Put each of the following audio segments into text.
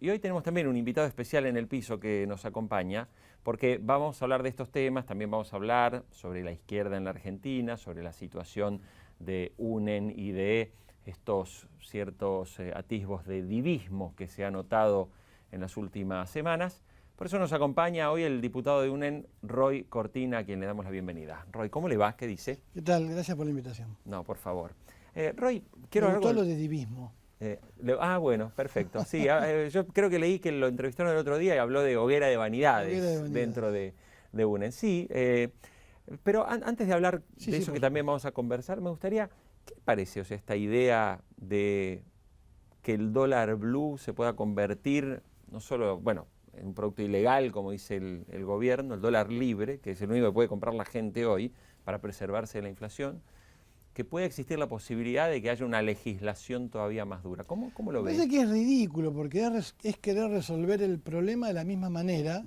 Y hoy tenemos también un invitado especial en el piso que nos acompaña, porque vamos a hablar de estos temas, también vamos a hablar sobre la izquierda en la Argentina, sobre la situación de UNEN y de estos ciertos atisbos de divismo que se ha notado en las últimas semanas. Por eso nos acompaña hoy el diputado de UNEN, Roy Cortina, a quien le damos la bienvenida. Roy, ¿cómo le va? ¿Qué dice? ¿Qué tal? Gracias por la invitación. No, por favor. Roy, quiero Me gustó algo... lo de divismo. bueno, perfecto. Sí, yo creo que leí que lo entrevistaron el otro día y habló de hoguera de vanidades, dentro de UNEN. Sí, pero antes de hablar de eso que también vamos a conversar, me gustaría, ¿qué parece, o sea, esta idea de que el dólar blue se pueda convertir, no solo, bueno, en un producto ilegal, como dice el gobierno, el dólar libre, que es el único que puede comprar la gente hoy para preservarse de la inflación, que puede existir la posibilidad de que haya una legislación todavía más dura? ¿Cómo lo ves? Me parece que es ridículo porque es querer resolver el problema de la misma manera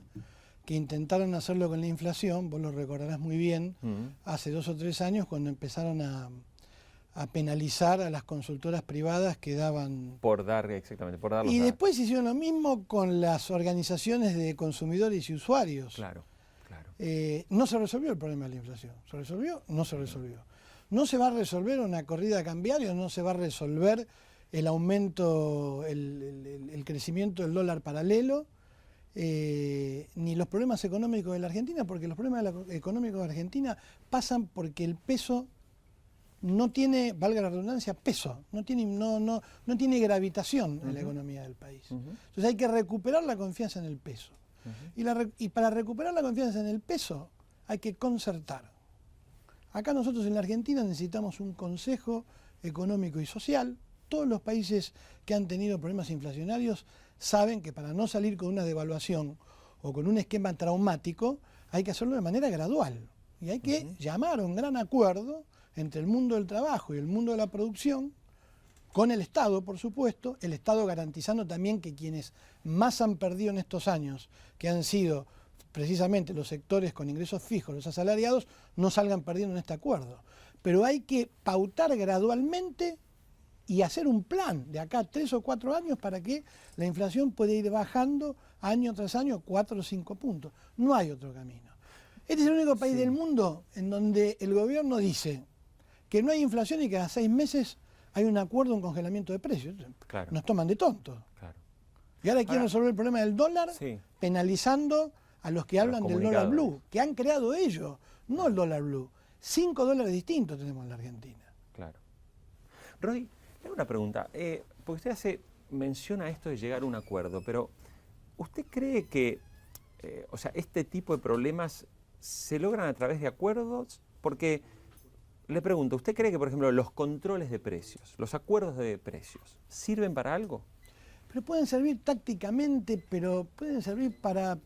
que intentaron hacerlo con la inflación. Vos lo recordarás muy bien, hace 2 o 3 años cuando empezaron a penalizar a las consultoras privadas que daban... Exactamente, por dar los Y datos. después hicieron lo mismo con las organizaciones de consumidores y usuarios. Claro, claro. No se resolvió el problema de la inflación. ¿Se resolvió? No se resolvió. No se va a resolver una corrida cambiaria, no se va a resolver el aumento, el crecimiento del dólar paralelo, ni los problemas económicos de la Argentina, porque los problemas económicos de la Argentina pasan porque el peso no tiene, valga la redundancia, peso, no tiene gravitación en la economía del país. Entonces hay que recuperar la confianza en el peso. Y para recuperar la confianza en el peso hay que concertar. Acá nosotros en la Argentina necesitamos un Consejo Económico y Social. Todos los países que han tenido problemas inflacionarios saben que para no salir con una devaluación o con un esquema traumático hay que hacerlo de manera gradual. Y hay que llamar a un gran acuerdo entre el mundo del trabajo y el mundo de la producción, con el Estado, por supuesto, el Estado garantizando también que quienes más han perdido en estos años, que han sido precisamente los sectores con ingresos fijos, los asalariados, no salgan perdiendo en este acuerdo. Pero hay que pautar gradualmente y hacer un plan de acá a 3 o 4 años para que la inflación pueda ir bajando año tras año 4 o 5 puntos. No hay otro camino. Este es el único país del mundo en donde el gobierno dice que no hay inflación y que a 6 meses hay un acuerdo, un congelamiento de precios. Claro. Nos toman de tontos. Claro. Y ahora quieren resolver el problema del dólar penalizando a los que hablan del dólar blue, que han creado ellos, no el dólar blue. 5 dólares distintos tenemos en la Argentina. Claro. Roy, le hago una pregunta, porque usted menciona esto de llegar a un acuerdo, pero ¿usted cree que o sea, este tipo de problemas se logran a través de acuerdos? Porque, le pregunto, ¿usted cree que, por ejemplo, los controles de precios, los acuerdos de precios, sirven para algo? Pero pueden servir tácticamente, pero pueden servir para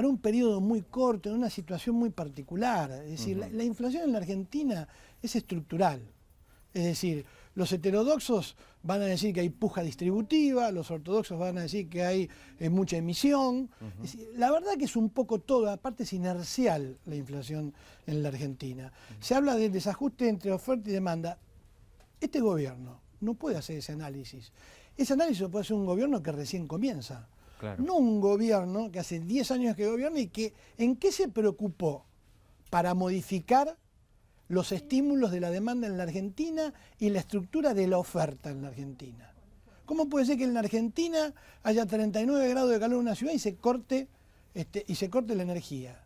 un periodo muy corto, en una situación muy particular. Es decir, la inflación en la Argentina es estructural. Es decir, los heterodoxos van a decir que hay puja distributiva, los ortodoxos van a decir que hay mucha emisión. Es decir, la verdad que es un poco todo, aparte es inercial la inflación en la Argentina. Se habla del desajuste entre oferta y demanda. Este gobierno no puede hacer ese análisis. Ese análisis lo puede hacer un gobierno que recién comienza. Claro. No un gobierno que hace 10 años que gobierna y que ¿en qué se preocupó para modificar los estímulos de la demanda en la Argentina y la estructura de la oferta en la Argentina? ¿Cómo puede ser que en la Argentina haya 39 grados de calor en una ciudad y se corte la energía?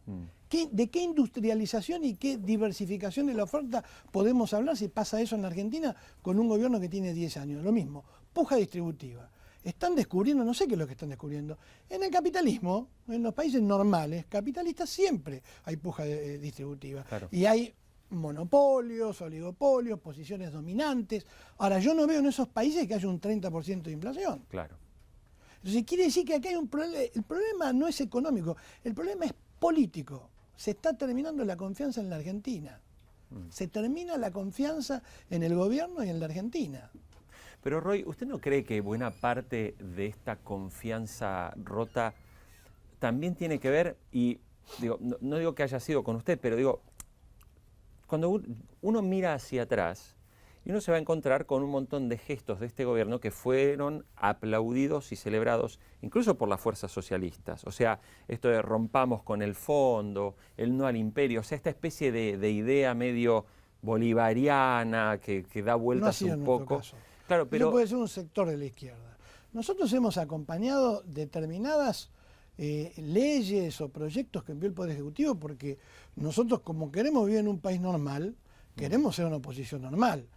¿De qué industrialización y qué diversificación de la oferta podemos hablar si pasa eso en la Argentina con un gobierno que tiene 10 años? Lo mismo, puja distributiva. Están descubriendo, no sé qué es lo que están descubriendo, en el capitalismo, en los países normales, capitalistas, siempre hay puja distributiva. Claro. Y hay monopolios, oligopolios, posiciones dominantes. Ahora, yo no veo en esos países que haya un 30% de inflación. Claro. Entonces, quiere decir que acá hay un problema. El problema no es económico, el problema es político. Se está terminando la confianza en la Argentina. Se termina la confianza en el gobierno y en la Argentina. Pero Roy, ¿usted no cree que buena parte de esta confianza rota también tiene que ver, y digo, no digo que haya sido con usted, pero digo, cuando uno mira hacia atrás y uno se va a encontrar con un montón de gestos de este gobierno que fueron aplaudidos y celebrados incluso por las fuerzas socialistas. O sea, esto de rompamos con el fondo, el no al imperio, o sea, esta especie de idea medio bolivariana que da vueltas un poco. Claro, pero eso puede ser un sector de la izquierda. Nosotros hemos acompañado determinadas leyes o proyectos que envió el Poder Ejecutivo porque nosotros, como queremos vivir en un país normal, queremos ser una oposición normal.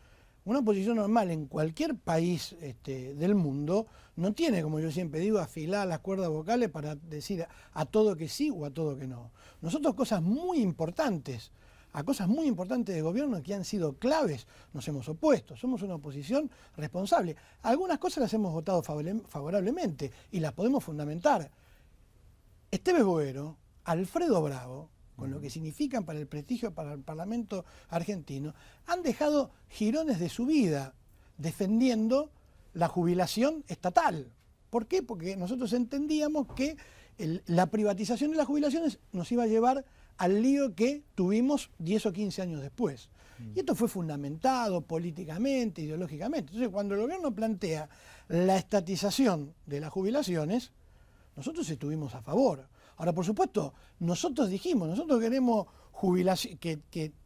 Una oposición normal en cualquier país del mundo no tiene, como yo siempre digo, afilar las cuerdas vocales para decir a todo que sí o a todo que no. Nosotros cosas muy importantes, a cosas muy importantes de gobierno que han sido claves, nos hemos opuesto. Somos una oposición responsable. Algunas cosas las hemos votado favorablemente y las podemos fundamentar. Esteves Boero, Alfredo Bravo, con lo que significan para el prestigio para el Parlamento argentino, han dejado jirones de su vida defendiendo la jubilación estatal. ¿Por qué? Porque nosotros entendíamos que la privatización de las jubilaciones nos iba a llevar al lío que tuvimos 10 o 15 años después. Y esto fue fundamentado políticamente, ideológicamente. Entonces, cuando el gobierno plantea la estatización de las jubilaciones, nosotros estuvimos a favor. Ahora, por supuesto, nosotros dijimos, nosotros queremos jubilación,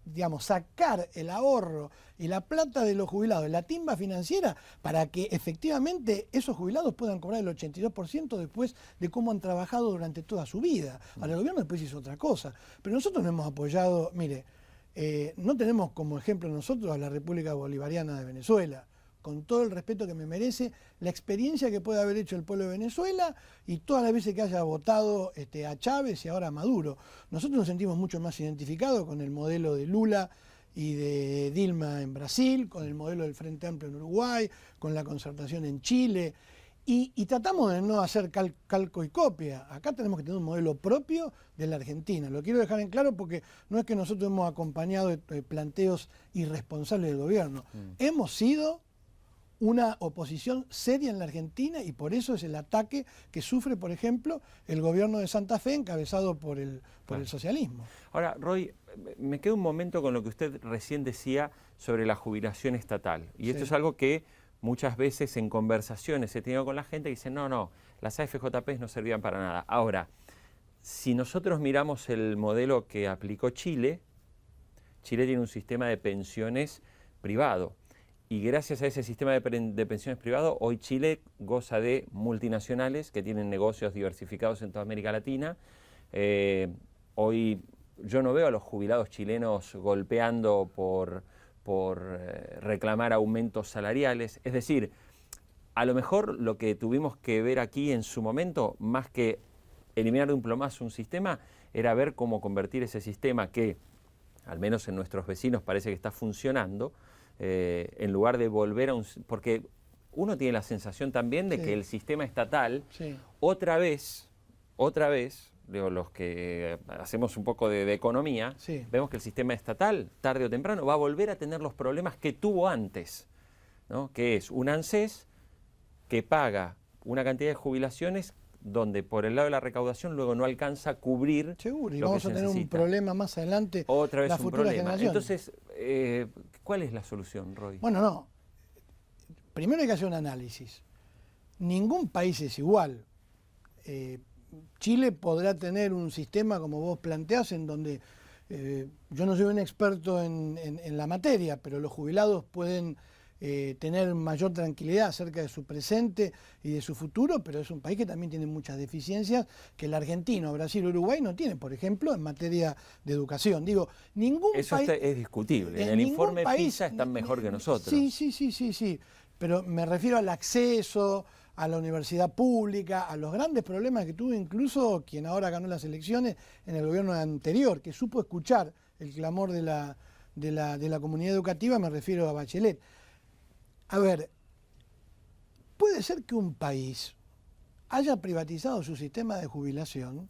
digamos, sacar el ahorro y la plata de los jubilados, la timba financiera, para que efectivamente esos jubilados puedan cobrar el 82% después de cómo han trabajado durante toda su vida. Ahora, el gobierno después hizo otra cosa. Pero nosotros no hemos apoyado, mire, no tenemos como ejemplo nosotros a la República Bolivariana de Venezuela, con todo el respeto que me merece, la experiencia que puede haber hecho el pueblo de Venezuela y todas las veces que haya votado a Chávez y ahora a Maduro. Nosotros nos sentimos mucho más identificados con el modelo de Lula y de Dilma en Brasil, con el modelo del Frente Amplio en Uruguay, con la concertación en Chile, y tratamos de no hacer calco y copia. Acá tenemos que tener un modelo propio de la Argentina. Lo quiero dejar en claro porque no es que nosotros hemos acompañado planteos irresponsables del gobierno. Hemos sido una oposición seria en la Argentina y por eso es el ataque que sufre, por ejemplo, el gobierno de Santa Fe encabezado por el socialismo. Ahora, Roy, me quedo un momento con lo que usted recién decía sobre la jubilación estatal. Y esto es algo que muchas veces en conversaciones he tenido con la gente que dice, no, las AFJP no servían para nada. Ahora, si nosotros miramos el modelo que aplicó Chile, Chile tiene un sistema de pensiones privado. Y gracias a ese sistema de pensiones privado, hoy Chile goza de multinacionales que tienen negocios diversificados en toda América Latina. Hoy yo no veo a los jubilados chilenos golpeando por reclamar aumentos salariales. Es decir, a lo mejor lo que tuvimos que ver aquí en su momento, más que eliminar de un plumazo un sistema, era ver cómo convertir ese sistema que, al menos en nuestros vecinos, parece que está funcionando, en lugar de volver a un... Porque uno tiene la sensación también de que el sistema estatal, otra vez, digo, los que hacemos un poco de economía, vemos que el sistema estatal, tarde o temprano, va a volver a tener los problemas que tuvo antes, ¿no? Que es un ANSES que paga una cantidad de jubilaciones donde por el lado de la recaudación luego no alcanza a cubrir Seguro, y lo vamos que a tener necesita. Un problema más adelante. Otra vez las un futuras problema. generaciones. Entonces, ¿cuál es la solución, Roy? Bueno, no. Primero hay que hacer un análisis. Ningún país es igual. Chile podrá tener un sistema, como vos planteás, en donde yo no soy un experto en la materia, pero los jubilados pueden tener mayor tranquilidad acerca de su presente y de su futuro, pero es un país que también tiene muchas deficiencias que el argentino, Brasil, Uruguay no tiene, por ejemplo, en materia de educación. Digo, ningún Eso país... es discutible. En el informe PISA están mejor que nosotros. Sí, pero me refiero al acceso a la universidad pública, a los grandes problemas que tuvo incluso quien ahora ganó las elecciones en el gobierno anterior, que supo escuchar el clamor de la comunidad educativa, me refiero a Bachelet. A ver, puede ser que un país haya privatizado su sistema de jubilación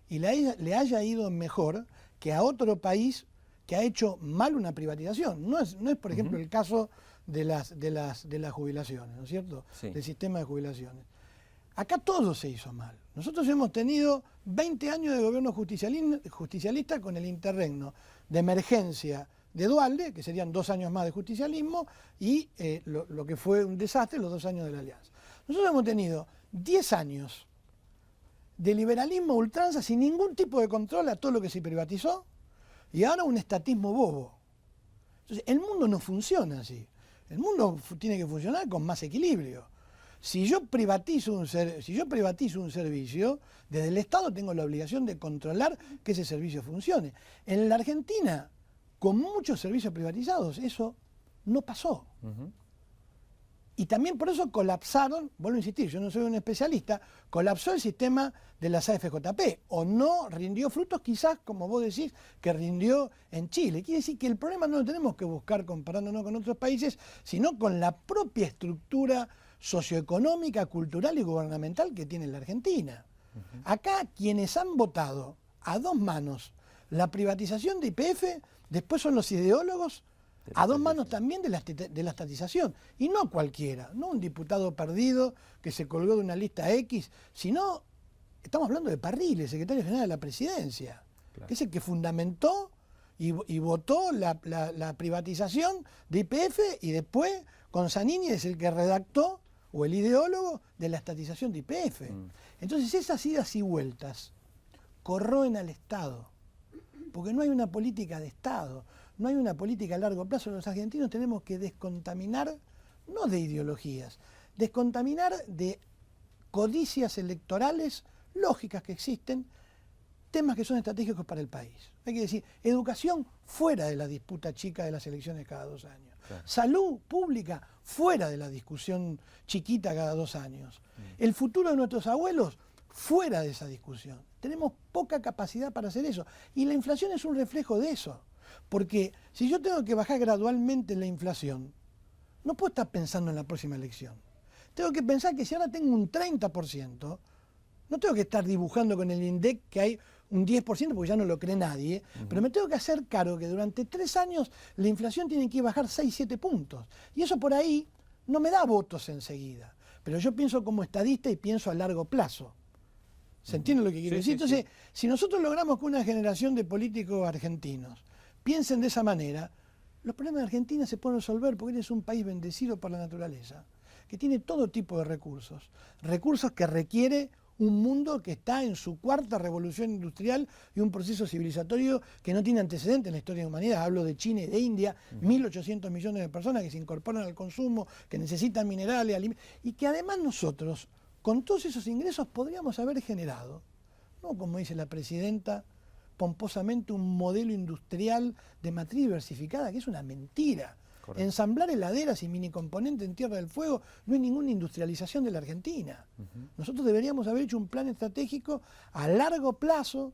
y le haya ido mejor que a otro país que ha hecho mal una privatización. No es por ejemplo, el caso de las jubilaciones, ¿no es cierto? Sí. Del sistema de jubilaciones. Acá todo se hizo mal. Nosotros hemos tenido 20 años de gobierno justicialista con el interregno de emergencia de Duhalde, que serían 2 años más de justicialismo, y lo que fue un desastre, los 2 años de la Alianza. Nosotros hemos tenido 10 años de liberalismo a ultranza sin ningún tipo de control a todo lo que se privatizó, y ahora un estatismo bobo. Entonces, el mundo no funciona así. El mundo tiene que funcionar con más equilibrio. Si yo privatizo un servicio, desde el Estado tengo la obligación de controlar que ese servicio funcione. En la Argentina, con muchos servicios privatizados, eso no pasó. Y también por eso colapsaron, vuelvo a insistir, yo no soy un especialista, colapsó el sistema de las AFJP, o no rindió frutos quizás, como vos decís, que rindió en Chile. Quiere decir que el problema no lo tenemos que buscar comparándonos con otros países, sino con la propia estructura socioeconómica, cultural y gubernamental que tiene la Argentina. Acá quienes han votado a 2 manos la privatización de YPF, después son los ideólogos, a 2 manos también de la estatización. Y no cualquiera, no un diputado perdido que se colgó de una lista X, sino, estamos hablando de Parrilli, el secretario general de la Presidencia, claro, que es el que fundamentó y votó la privatización de YPF, y después con Zanini es el que redactó, o el ideólogo de la estatización de YPF. Entonces esas idas y vueltas corroen al Estado, porque no hay una política de Estado, no hay una política a largo plazo. Los argentinos tenemos que descontaminar, no de ideologías, descontaminar de codicias electorales lógicas que existen, temas que son estratégicos para el país. Hay que decir, educación fuera de la disputa chica de las elecciones cada 2 años. Claro. Salud pública fuera de la discusión chiquita cada 2 años. El futuro de nuestros abuelos fuera de esa discusión. Tenemos poca capacidad para hacer eso. Y la inflación es un reflejo de eso. Porque si yo tengo que bajar gradualmente la inflación, no puedo estar pensando en la próxima elección. Tengo que pensar que si ahora tengo un 30%, no tengo que estar dibujando con el INDEC que hay un 10%, porque ya no lo cree nadie, pero me tengo que hacer cargo que durante 3 años la inflación tiene que bajar 6, 7 puntos. Y eso por ahí no me da votos enseguida. Pero yo pienso como estadista y pienso a largo plazo. ¿Se entiende lo que quiero decir? Entonces, si nosotros logramos que una generación de políticos argentinos piensen de esa manera, los problemas de Argentina se pueden resolver porque es un país bendecido por la naturaleza, que tiene todo tipo de recursos. Recursos que requiere un mundo que está en su 4ª revolución industrial y un proceso civilizatorio que no tiene antecedentes en la historia de la humanidad. Hablo de China y de India, 1.800 millones de personas que se incorporan al consumo, que necesitan minerales, alimentos, y que además nosotros, con todos esos ingresos, podríamos haber generado, no como dice la presidenta, pomposamente un modelo industrial de matriz diversificada, que es una mentira. Correcto. Ensamblar heladeras y minicomponentes en Tierra del Fuego no es ninguna industrialización de la Argentina. Nosotros deberíamos haber hecho un plan estratégico a largo plazo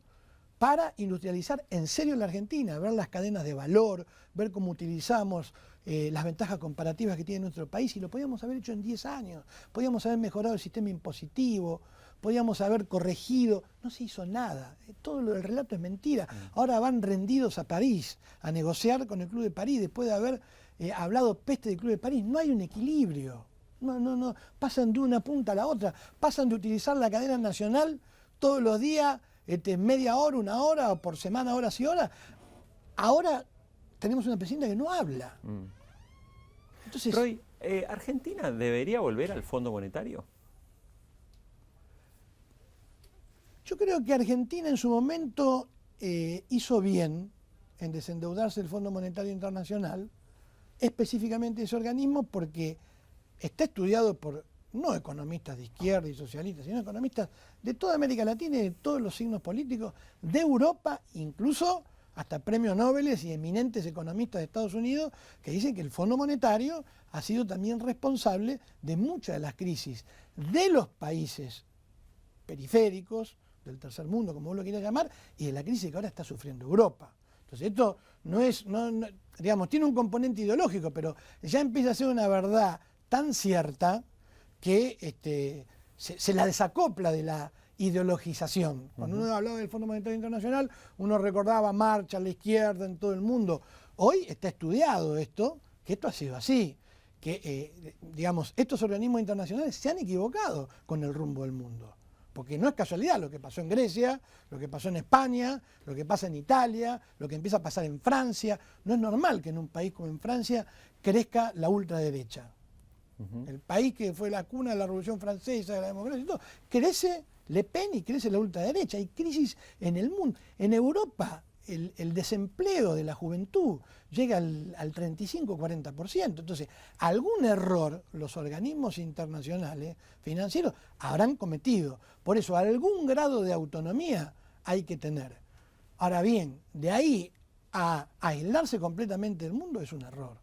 para industrializar en serio la Argentina, ver las cadenas de valor, ver cómo utilizamos las ventajas comparativas que tiene nuestro país, y lo podíamos haber hecho en 10 años. Podíamos haber mejorado el sistema impositivo, podíamos haber corregido, no se hizo nada, todo el relato es mentira. Ahora van rendidos a París a negociar con el Club de París después de haber hablado peste del Club de París. No hay un equilibrio, no, pasan de una punta a la otra, pasan de utilizar la cadena nacional todos los días, media hora, 1 hora, o por semana, horas y horas. Ahora tenemos una presidenta que no habla. Entonces, Roy, ¿Argentina debería volver al Fondo Monetario? Yo creo que Argentina en su momento hizo bien en desendeudarse del Fondo Monetario Internacional, específicamente ese organismo, porque está estudiado por no economistas de izquierda y socialistas, sino economistas de toda América Latina y de todos los signos políticos, de Europa, incluso hasta premios Nobel y eminentes economistas de Estados Unidos, que dicen que el Fondo Monetario ha sido también responsable de muchas de las crisis de los países periféricos, del tercer mundo, como vos lo quieras llamar, y de la crisis que ahora está sufriendo Europa. Entonces esto no es, digamos, tiene un componente ideológico, pero ya empieza a ser una verdad tan cierta que se la desacopla de la ideologización. Cuando uno hablaba del Fondo Monetario Internacional, uno recordaba marcha a la izquierda en todo el mundo. Hoy está estudiado esto, que esto ha sido así, que digamos, estos organismos internacionales se han equivocado con el rumbo del mundo. porque no es casualidad lo que pasó en Grecia, lo que pasó en España, lo que pasa en Italia, lo que empieza a pasar en Francia. No es normal que en un país como en Francia crezca la ultraderecha. El país que fue la cuna de la Revolución Francesa, de la democracia y todo, crece Le Pen y crece la ultraderecha. Hay crisis en el mundo. En Europa el desempleo de la juventud llega al 35-40%. Entonces, algún error los organismos internacionales financieros habrán cometido. Por eso, algún grado de autonomía hay que tener. Ahora bien, de ahí a aislarse completamente del mundo es un error.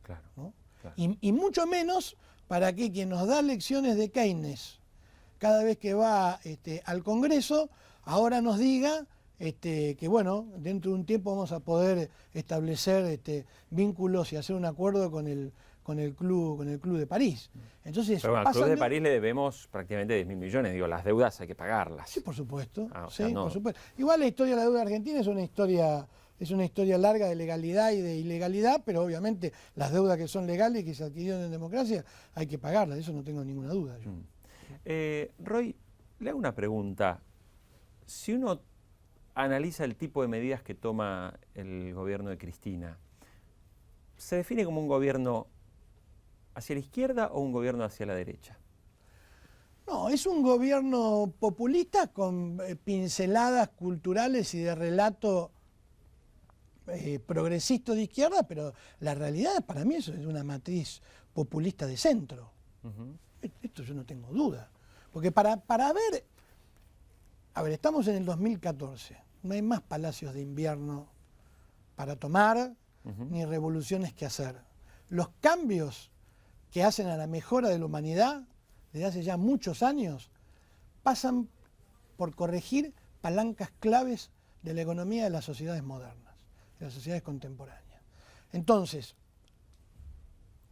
Claro, ¿no? Claro. Y mucho menos para que quien nos da lecciones de Keynes cada vez que va al Congreso, ahora nos diga que bueno, dentro de un tiempo vamos a poder establecer vínculos y hacer un acuerdo con el club de París. Entonces, pero bueno, al Club de París le debemos prácticamente 10.000 millones, digo, las deudas hay que pagarlas. Sí, por supuesto. O sea, no. Por supuesto. Igual la historia de la deuda argentina es una historia larga de legalidad y de ilegalidad, pero obviamente las deudas que son legales y que se adquirieron en democracia hay que pagarlas, de eso no tengo ninguna duda. Yo. Roy, le hago una pregunta. Si uno analiza el tipo de medidas que toma el gobierno de Cristina, ¿se define como un gobierno hacia la izquierda o un gobierno hacia la derecha? No, es un gobierno populista con pinceladas culturales y de relato progresista de izquierda, pero la realidad para mí eso es una matriz populista de centro. Esto yo no tengo duda. Porque para ver, estamos en el 2014, no hay más palacios de invierno para tomar, ni revoluciones que hacer. Los cambios que hacen a la mejora de la humanidad desde hace ya muchos años pasan por corregir palancas claves de la economía de las sociedades modernas, de las sociedades contemporáneas. Entonces,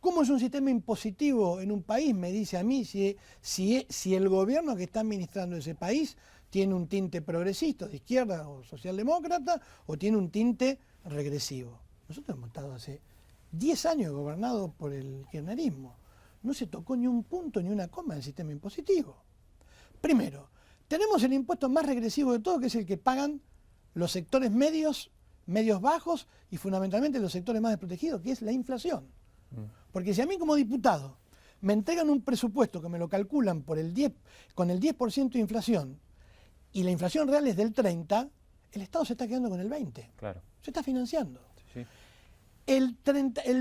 ¿cómo es un sistema impositivo en un país? Me dice a mí si el gobierno que está administrando ese país tiene un tinte progresista, de izquierda o socialdemócrata, o tiene un tinte regresivo. Nosotros hemos estado hace 10 años gobernados por el kirchnerismo. No se tocó ni un punto ni una coma del sistema impositivo. Primero, tenemos el impuesto más regresivo de todo, que es el que pagan los sectores medios, medios bajos y fundamentalmente los sectores más desprotegidos, que es la inflación. Porque si a mí como diputado me entregan un presupuesto que me lo calculan con el 10% de inflación y la inflación real es del 30%, el Estado se está quedando con el 20%. Claro. Se está financiando. Sí. El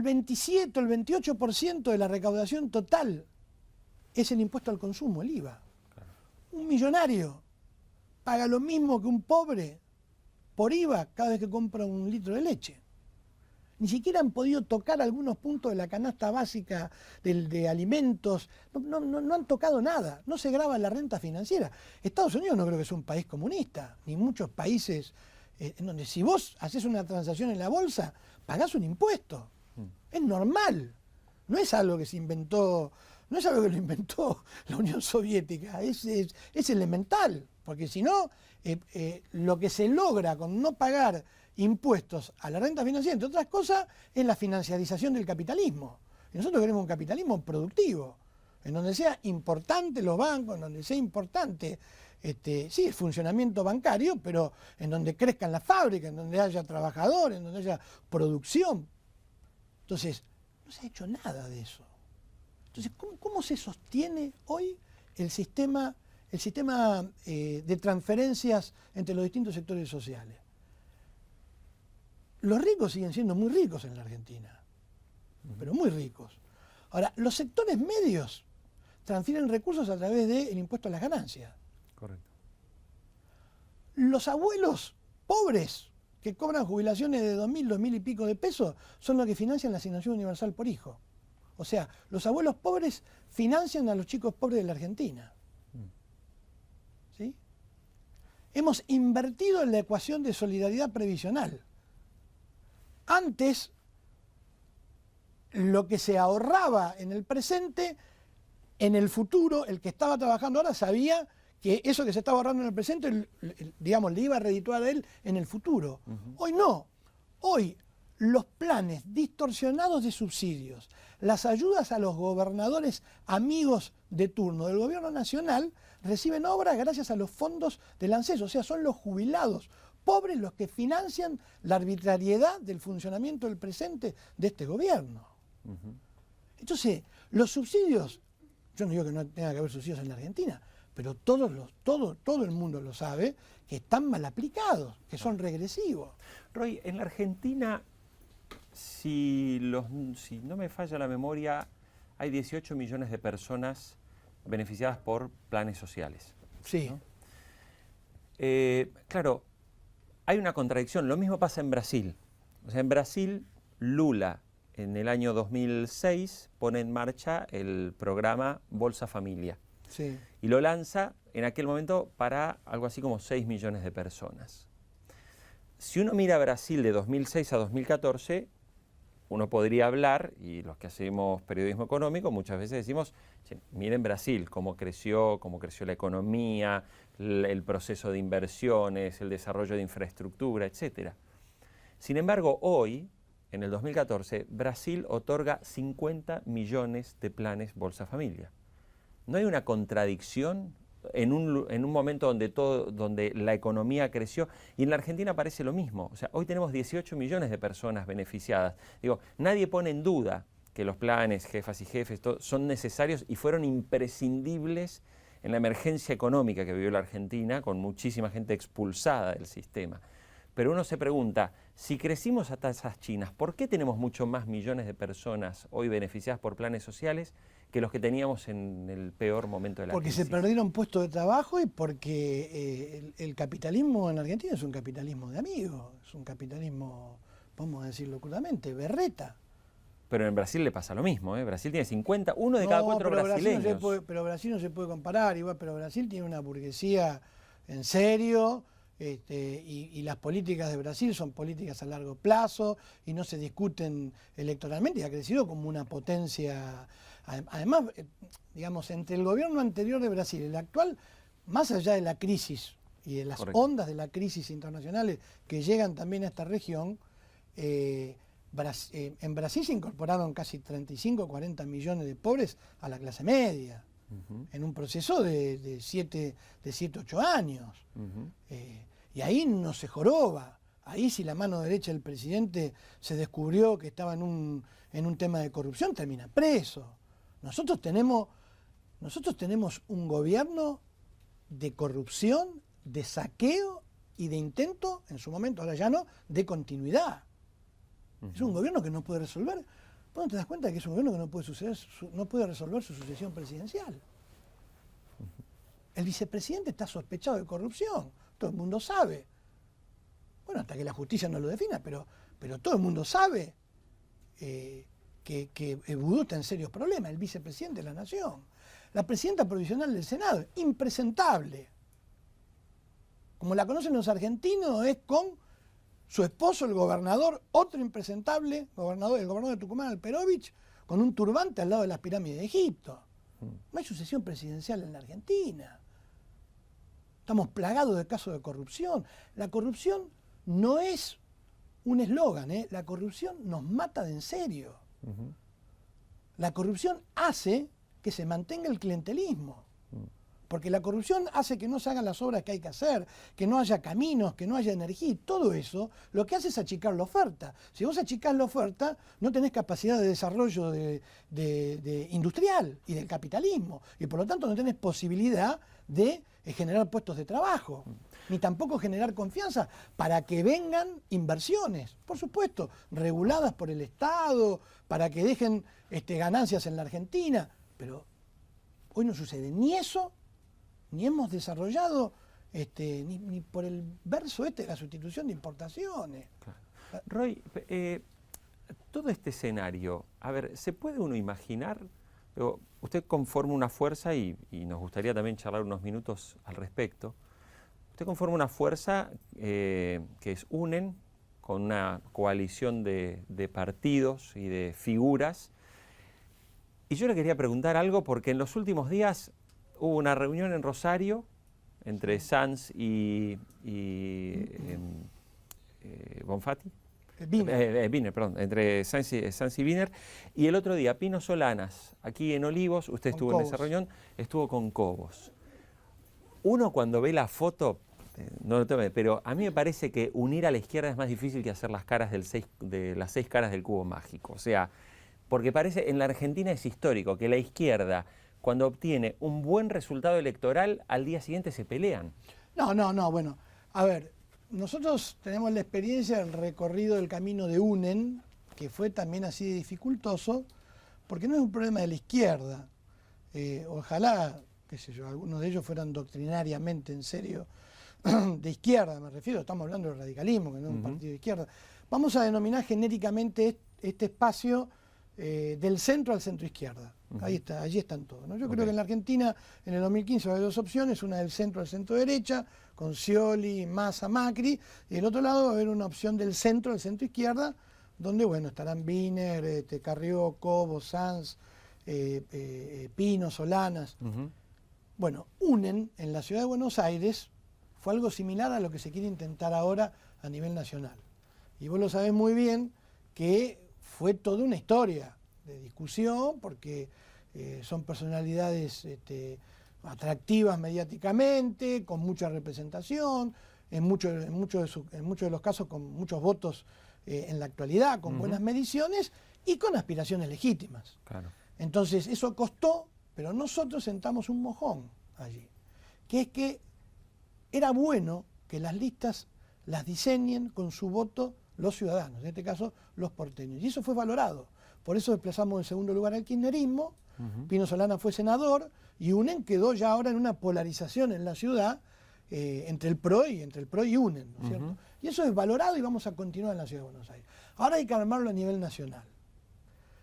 27 o el 28% de la recaudación total es el impuesto al consumo, el IVA. Claro. Un millonario paga lo mismo que un pobre por IVA cada vez que compra un litro de leche. Ni siquiera han podido tocar algunos puntos de la canasta básica de alimentos, no han tocado nada, no se graba la renta financiera. Estados Unidos no creo que sea un país comunista, ni muchos países en donde si vos haces una transacción en la bolsa, pagás un impuesto. Es normal, no es algo que se inventó, no es algo que lo inventó la Unión Soviética, es elemental, porque si no, lo que se logra con no pagar impuestos a la renta financiera, entre otras cosas, es la financiarización del capitalismo. Y nosotros queremos un capitalismo productivo, en donde sea importante los bancos, en donde sea importante, sí, el funcionamiento bancario, pero en donde crezcan las fábricas, en donde haya trabajadores, en donde haya producción. Entonces, no se ha hecho nada de eso. Entonces, ¿cómo se sostiene hoy el sistema de transferencias entre los distintos sectores sociales? Los ricos siguen siendo muy ricos en la Argentina, pero muy ricos. Ahora, los sectores medios transfieren recursos a través del impuesto a las ganancias. Correcto. Los abuelos pobres que cobran jubilaciones de 2.000, 2.000 y pico de pesos son los que financian la asignación universal por hijo. O sea, los abuelos pobres financian a los chicos pobres de la Argentina. ¿Sí? Hemos invertido en la ecuación de solidaridad previsional. Antes, lo que se ahorraba en el presente, en el futuro, el que estaba trabajando ahora sabía que eso que se estaba ahorrando en el presente, digamos, le iba a redituar a él en el futuro. Hoy no. Hoy los planes distorsionados de subsidios, las ayudas a los gobernadores amigos de turno del gobierno nacional reciben obras gracias a los fondos del ANSES, o sea, son los jubilados pobres los que financian la arbitrariedad del funcionamiento del presente de este gobierno. Entonces, los subsidios, yo no digo que no tenga que haber subsidios en la Argentina, pero todo el mundo lo sabe, que están mal aplicados, que son regresivos. Roy, en la Argentina, si no me falla la memoria, hay 18 millones de personas beneficiadas por planes sociales. Sí. ¿No? Claro, hay una contradicción. Lo mismo pasa en Brasil. O sea, en Brasil, Lula, en el año 2006, pone en marcha el programa Bolsa Familia. Sí. Y lo lanza en aquel momento para algo así como 6 millones de personas. Si uno mira Brasil de 2006 a 2014, uno podría hablar, y los que hacemos periodismo económico muchas veces decimos, miren Brasil, cómo creció la economía, el proceso de inversiones, el desarrollo de infraestructura, etc. Sin embargo, hoy, en el 2014, Brasil otorga 50 millones de planes Bolsa Familia. ¿No hay una contradicción en un momento donde la economía creció? Y en la Argentina parece lo mismo. O sea, hoy tenemos 18 millones de personas beneficiadas. Digo, nadie pone en duda que los planes, jefas y jefes, son necesarios y fueron imprescindibles en la emergencia económica que vivió la Argentina, con muchísima gente expulsada del sistema. Pero uno se pregunta, si crecimos a tasas chinas, ¿por qué tenemos mucho más millones de personas hoy beneficiadas por planes sociales que los que teníamos en el peor momento de la crisis? Porque se perdieron puestos de trabajo y porque el capitalismo en Argentina es un capitalismo de amigos, es un capitalismo, podemos decirlo crudamente, berreta. Pero en Brasil le pasa lo mismo, ¿eh? Brasil tiene 50, uno de cada 4 brasileños. Pero Brasil no se puede comparar, igual, pero Brasil tiene una burguesía en serio. Y las políticas de Brasil son políticas a largo plazo y no se discuten electoralmente y ha crecido como una potencia. Además, digamos, entre el gobierno anterior de Brasil y el actual, más allá de la crisis y de las ondas de la crisis internacionales que llegan también a esta región, en Brasil se incorporaron casi 35 o 40 millones de pobres a la clase media. En un proceso de 7, 8 años. Y ahí no se joroba. Ahí si la mano derecha del presidente se descubrió que estaba en un tema de corrupción, termina preso. Nosotros tenemos un gobierno de corrupción, de saqueo y de intento, en su momento, ahora ya no, de continuidad. Es un gobierno que no puede resolver. ¿Vos no te das cuenta que es un gobierno que no puede resolver su sucesión presidencial? El vicepresidente está sospechado de corrupción, todo el mundo sabe. Bueno, hasta que la justicia no lo defina, pero todo el mundo sabe que Vudú está en serios problemas, el vicepresidente de la Nación. La presidenta provisional del Senado, impresentable. Como la conocen los argentinos, es con su esposo, el gobernador, otro impresentable, el gobernador de Tucumán, Alperovich, con un turbante al lado de las pirámides de Egipto. No hay sucesión presidencial en la Argentina. Estamos plagados de casos de corrupción. La corrupción no es un eslogan, la corrupción nos mata de en serio. La corrupción hace que se mantenga el clientelismo. Porque la corrupción hace que no se hagan las obras que hay que hacer, que no haya caminos, que no haya energía, y todo eso lo que hace es achicar la oferta. Si vos achicás la oferta, no tenés capacidad de desarrollo de industrial y del capitalismo, y por lo tanto no tenés posibilidad de generar puestos de trabajo, ni tampoco generar confianza para que vengan inversiones, por supuesto, reguladas por el Estado, para que dejen ganancias en la Argentina, pero hoy no sucede ni eso, ni hemos desarrollado ni por el verso de la sustitución de importaciones. Claro. Roy, todo este escenario, a ver, ¿se puede uno imaginar? Usted conforma una fuerza y nos gustaría también charlar unos minutos al respecto. Usted conforma una fuerza que es UNEN, con una coalición de partidos y de figuras. Y yo le quería preguntar algo porque en los últimos días hubo una reunión en Rosario entre Sanz y Bonfatti, Wiener. Perdón, entre Sanz y Wiener. Y el otro día, Pino Solanas, aquí en Olivos, usted estuvo en esa reunión, estuvo con Cobos. Uno cuando ve la foto, no lo tome, pero a mí me parece que unir a la izquierda es más difícil que hacer las caras de las 6 caras del cubo mágico. O sea, porque parece, en la Argentina es histórico que la izquierda, cuando obtiene un buen resultado electoral, al día siguiente se pelean. No, bueno, a ver, nosotros tenemos la experiencia del recorrido del camino de UNEN, que fue también así de dificultoso, porque no es un problema de la izquierda. Ojalá, qué sé yo, algunos de ellos fueran doctrinariamente, en serio, de izquierda, me refiero, estamos hablando del radicalismo, que no es un partido de izquierda. Vamos a denominar genéricamente este espacio del centro al centro izquierda. Ahí está, allí están todos, ¿no? Yo creo que en la Argentina, en el 2015, va a haber 2 opciones, una del centro al centro derecha, con Scioli, Massa, Macri, y del otro lado va a haber una opción del centro al centro izquierda, donde, bueno, estarán Wiener, Carrió, Cobos, Sanz, Pino, Solanas. Bueno, UNEN en la ciudad de Buenos Aires fue algo similar a lo que se quiere intentar ahora a nivel nacional. Y vos lo sabés muy bien que fue toda una historia de discusión, porque son personalidades atractivas mediáticamente, con mucha representación, en muchos de los casos con muchos votos en la actualidad, con buenas mediciones y con aspiraciones legítimas. Claro. Entonces eso costó, pero nosotros sentamos un mojón allí, que es que era bueno que las listas las diseñen con su voto los ciudadanos, en este caso los porteños, y eso fue valorado. Por eso desplazamos en segundo lugar al kirchnerismo, Pino Solanas fue senador, y UNEN quedó ya ahora en una polarización en la ciudad entre el PRO y UNEN, ¿no es cierto? Y eso es valorado y vamos a continuar en la ciudad de Buenos Aires. Ahora hay que armarlo a nivel nacional.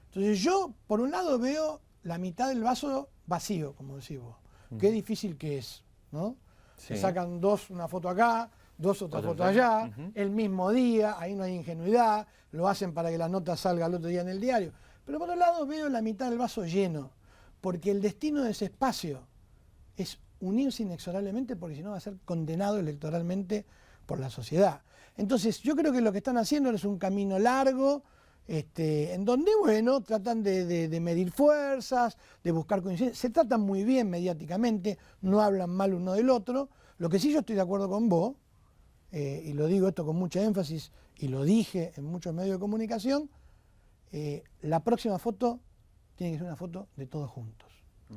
Entonces yo, por un lado, veo la mitad del vaso vacío, como decís vos. Qué difícil que es, ¿no? Se sacan una foto acá, otra foto allá, el mismo día, ahí no hay ingenuidad, lo hacen para que la nota salga el otro día en el diario. Pero por otro lado veo la mitad del vaso lleno, porque el destino de ese espacio es unirse inexorablemente, porque si no va a ser condenado electoralmente por la sociedad. Entonces yo creo que lo que están haciendo es un camino largo, en donde, bueno, tratan de medir fuerzas, de buscar coincidencias, se tratan muy bien mediáticamente, no hablan mal uno del otro. Lo que sí yo estoy de acuerdo con vos, y lo digo esto con mucha énfasis, y lo dije en muchos medios de comunicación, la próxima foto tiene que ser una foto de todos juntos.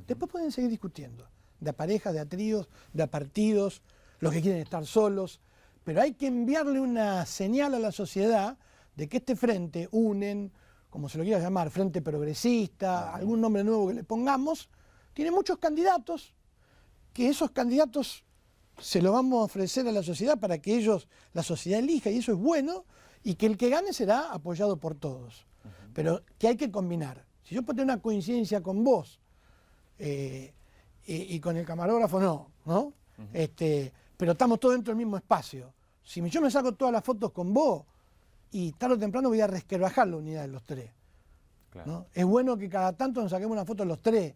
Después pueden seguir discutiendo, de a parejas, de a tríos, de a partidos, los que quieren estar solos, pero hay que enviarle una señal a la sociedad de que este frente, UNEN, como se lo quiera llamar, Frente Progresista, algún nombre nuevo que le pongamos, tiene muchos candidatos, que esos candidatos se lo vamos a ofrecer a la sociedad para que la sociedad elija, y eso es bueno, y que el que gane será apoyado por todos. Pero que hay que combinar. Si yo puedo tener una coincidencia con vos y con el camarógrafo ¿no? Pero estamos todos dentro del mismo espacio. Si yo me saco todas las fotos con vos, y tarde o temprano voy a resquebrajar la unidad de los 3. Claro. ¿No? Es bueno que cada tanto nos saquemos una foto los 3.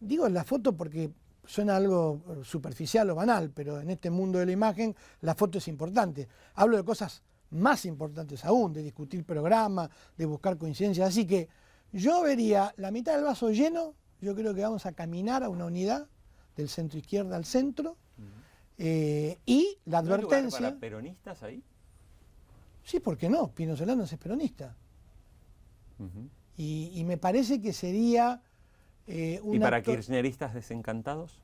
Digo la foto porque suena algo superficial o banal, pero en este mundo de la imagen la foto es importante. Hablo de cosas más importantes aún, de discutir programas, de buscar coincidencias. Así que yo vería la mitad del vaso lleno, yo creo que vamos a caminar a una unidad del centro izquierda al centro, y la advertencia... ¿No hay lugar para peronistas ahí? Sí, ¿por qué no? Pino Solanas es peronista. Y me parece que sería ¿Y para kirchneristas desencantados?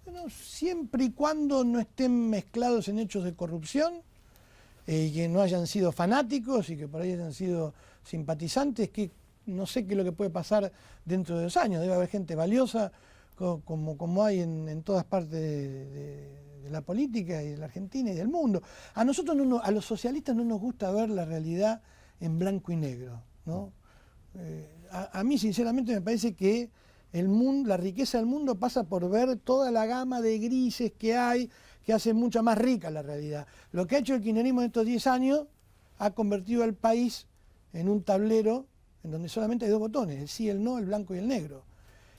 Bueno, siempre y cuando no estén mezclados en hechos de corrupción, y que no hayan sido fanáticos y que por ahí hayan sido simpatizantes, que no sé qué es lo que puede pasar dentro de 2 años. Debe haber gente valiosa como hay en todas partes de la política y de la Argentina y del mundo. A nosotros, a los socialistas no nos gusta ver la realidad en blanco y negro, ¿no? A mí sinceramente me parece que la riqueza del mundo pasa por ver toda la gama de grises que hay, que hace mucha más rica la realidad. Lo que ha hecho el kirchnerismo en estos 10 años ha convertido al país en un tablero en donde solamente hay 2 botones, el sí, el no, el blanco y el negro.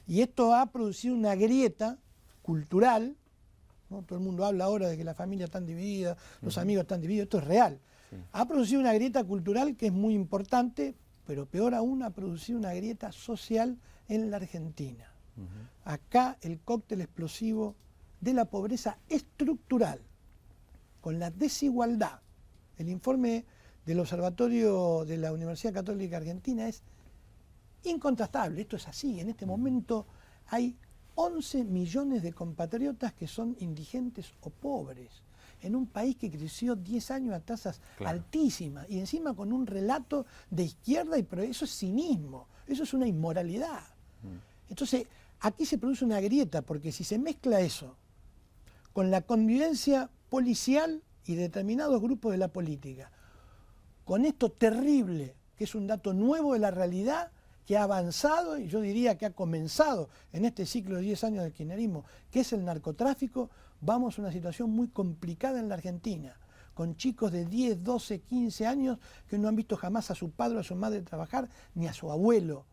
Y esto ha producido una grieta cultural, ¿no? Todo el mundo habla ahora de que la familia está dividida, los amigos están divididos, esto es real. Sí. Ha producido una grieta cultural que es muy importante, pero peor aún ha producido una grieta social en la Argentina. Acá el cóctel explosivo de la pobreza estructural, con la desigualdad. El informe del Observatorio de la Universidad Católica Argentina es incontrastable, esto es así. En este momento hay 11 millones de compatriotas que son indigentes o pobres, en un país que creció 10 años a tasas altísimas, y encima con un relato de izquierda, y eso es cinismo, eso es una inmoralidad. Entonces, aquí se produce una grieta, porque si se mezcla eso con la convivencia policial y determinados grupos de la política, con esto terrible, que es un dato nuevo de la realidad, que ha avanzado, y yo diría que ha comenzado en este ciclo de 10 años del kirchnerismo, que es el narcotráfico, vamos a una situación muy complicada en la Argentina, con chicos de 10, 12, 15 años que no han visto jamás a su padre o a su madre trabajar, ni a su abuelo,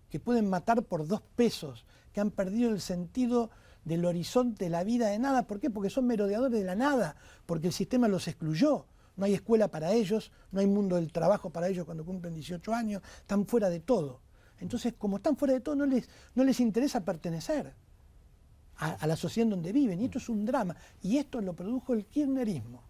que pueden matar por 2 pesos, que han perdido el sentido del horizonte de la vida de nada. ¿Por qué? Porque son merodeadores de la nada, porque el sistema los excluyó. No hay escuela para ellos, no hay mundo del trabajo para ellos cuando cumplen 18 años, están fuera de todo. Entonces, como están fuera de todo, no les interesa pertenecer a la sociedad en donde viven, y esto es un drama. Y esto lo produjo el kirchnerismo,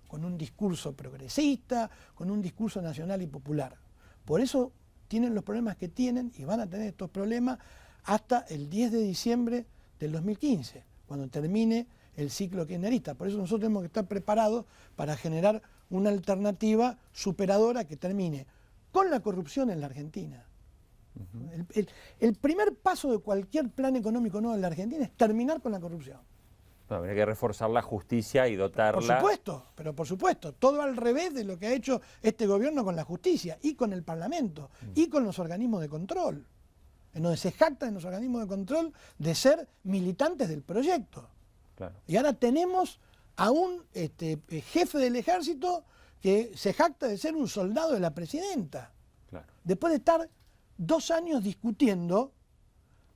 con un discurso progresista, con un discurso nacional y popular. Por eso tienen los problemas que tienen, y van a tener estos problemas hasta el 10 de diciembre del 2015, cuando termine el ciclo kirchnerista. Por eso nosotros tenemos que estar preparados para generar una alternativa superadora que termine con la corrupción en la Argentina. El primer paso de cualquier plan económico nuevo en la Argentina es terminar con la corrupción. Habría que reforzar la justicia y dotarla. Por supuesto, pero por supuesto, todo al revés de lo que ha hecho este gobierno con la justicia y con el Parlamento y con los organismos de control, en donde se jactan en los organismos de control de ser militantes del proyecto. Claro. Y ahora tenemos a un jefe del ejército que se jacta de ser un soldado de la presidenta. Claro. Después de estar 2 años discutiendo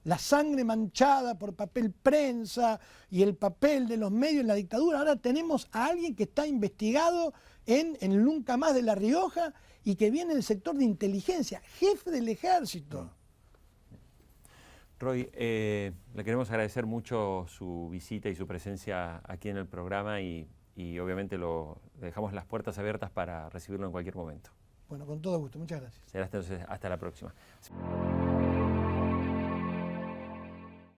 la sangre manchada por papel prensa y el papel de los medios en la dictadura, ahora tenemos a alguien que está investigado en Nunca Más de La Rioja y que viene del sector de inteligencia, jefe del ejército. Roy, le queremos agradecer mucho su visita y su presencia aquí en el programa, y obviamente le dejamos las puertas abiertas para recibirlo en cualquier momento. Bueno, con todo gusto. Muchas gracias. Será entonces hasta la próxima.